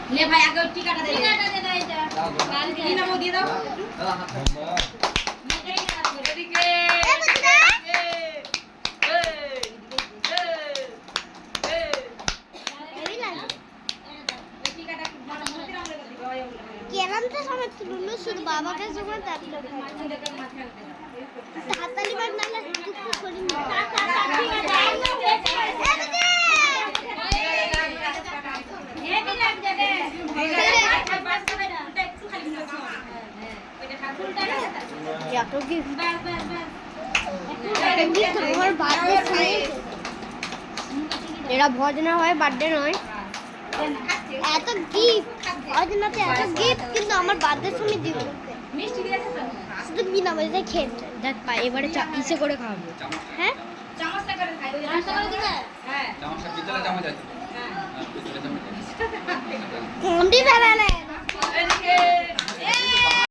ले भाई आगे टिकाटा दे ये ना वो दे दो केरमचा समज लुल्लू सुद्धा बाबाच्या सोबत आपलं हाताली बनणार दुःख सोडून हे भी लग जाते এত গিফট তোমার বার্থডে এরা ভজনা হয় বার্থডে নয় এত গিফট অজনাতে এত গিফট কিন্তু আমার বার্থডে সময় দিব মিষ্টি দিয়েছে তো শুধু বিনামূল্যে খেতে দেখ পাই এবারে ইসে করে খাওয়াবো হ্যাঁ চামচটা করে খাই ওই চামচটা করে দিবে হ্যাঁ চামচটা ভিতরে চামচ আছে হ্যাঁ ভিতরে চামচ আছে কোনটি ফেলালে